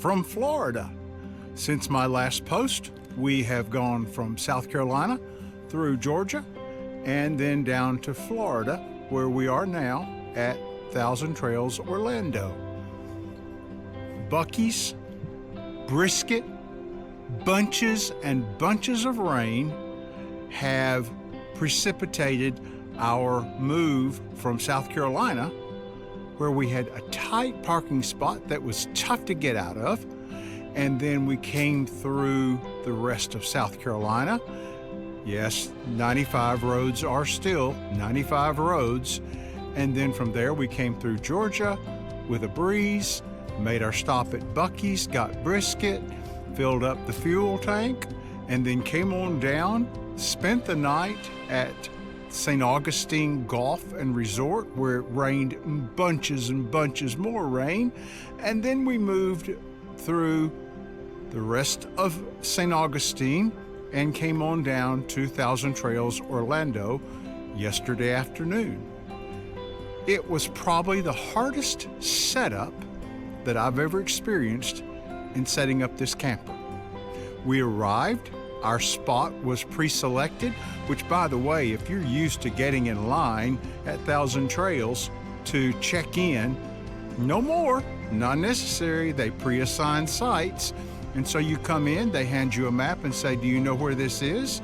from Florida. Since my last post, we have gone from South Carolina through Georgia and then down to Florida, where we are now at Thousand Trails, Orlando. Buc-ee's, brisket, bunches and bunches of rain have precipitated our move from South Carolina, where we had a tight parking spot that was tough to get out of, and then we came through the rest of South Carolina. Yes, 95 roads are still 95 roads. And then from there, we came through Georgia with a breeze, made our stop at Buc-ee's, got brisket, filled up the fuel tank, and then came on down, spent the night at St. Augustine Golf and Resort, where it rained bunches and bunches more rain. And then we moved through the rest of St. Augustine and came on down to Thousand Trails, Orlando yesterday afternoon. It was probably the hardest setup that I've ever experienced in setting up this camper. We arrived, our spot was pre-selected, which, by the way, if you're used to getting in line at Thousand Trails to check in, no more, not necessary. They pre-assign sites. And so you come in, they hand you a map and say, do you know where this is?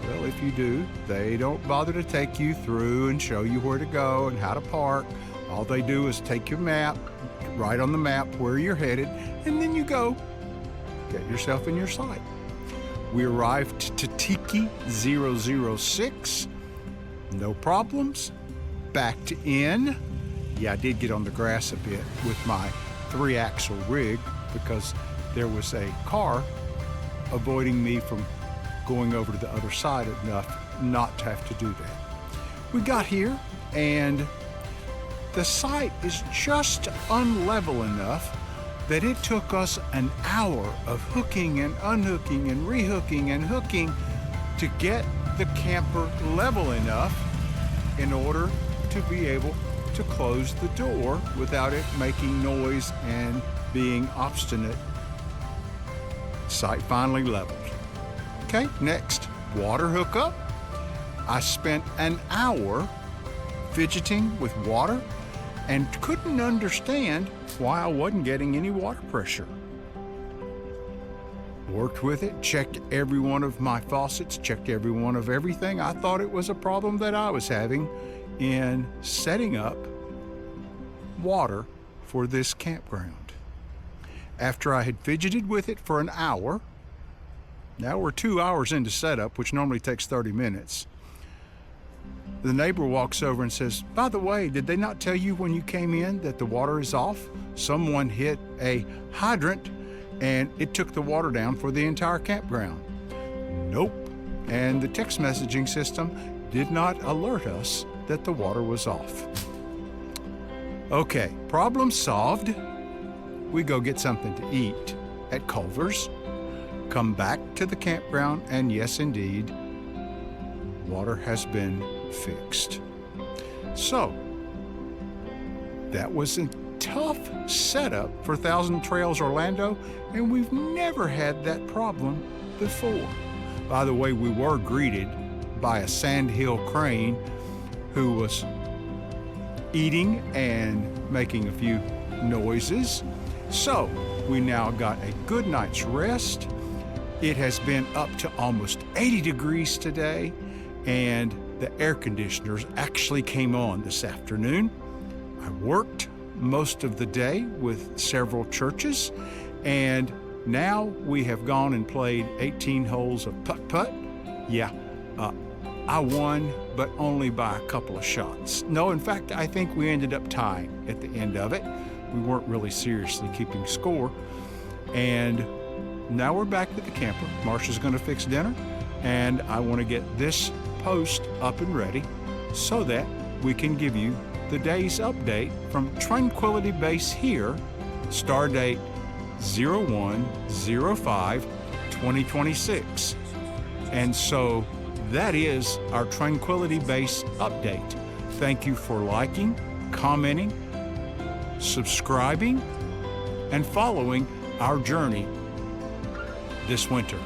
Well, if you do, they don't bother to take you through and show you where to go and how to park. All they do is take your map, write on the map where you're headed, and then you go get yourself in your site. We arrived to Tiki 006, no problems, backed in. Yeah, I did get on the grass a bit with my 3-axle rig because there was a car avoiding me from going over to the other side enough not to have to do that. We got here and the site is just unlevel enough that it took us an hour of hooking and unhooking and rehooking and hooking to get the camper level enough in order to be able to close the door without it making noise and being obstinate. Site finally leveled. Okay, next, water hookup. I spent an hour fidgeting with water and couldn't understand why I wasn't getting any water pressure. Worked with it, checked every one of my faucets, checked every one of everything. I thought it was a problem that I was having in setting up water for this campground. After I had fidgeted with it for an hour, now we're 2 hours into setup, which normally takes 30 minutes. The neighbor walks over and says, by the way, did they not tell you when you came in that the water is off? Someone hit a hydrant and it took the water down for the entire campground. Nope. And the text messaging system did not alert us that the water was off. Okay, problem solved. We go get something to eat at Culver's, come back to the campground, and yes, indeed, water has been fixed. So, that was a tough setup for Thousand Trails Orlando, and we've never had that problem before. By the way, we were greeted by a sandhill crane who was eating and making a few noises. So, we now got a good night's rest. It has been up to almost 80 degrees today, and the air conditioners actually came on this afternoon. I worked most of the day with several churches, and now we have gone and played 18 holes of putt-putt. Yeah, I won, but only by a couple of shots. No, in fact, I think we ended up tying at the end of it. We weren't really seriously keeping score. And now we're back at the camper. Marsha's gonna fix dinner, and I wanna get this post up and ready so that we can give you the day's update from Tranquility Base here, star date 01/05/2026. And so that is our Tranquility Base update. Thank you for liking, commenting, subscribing, and following our journey this winter.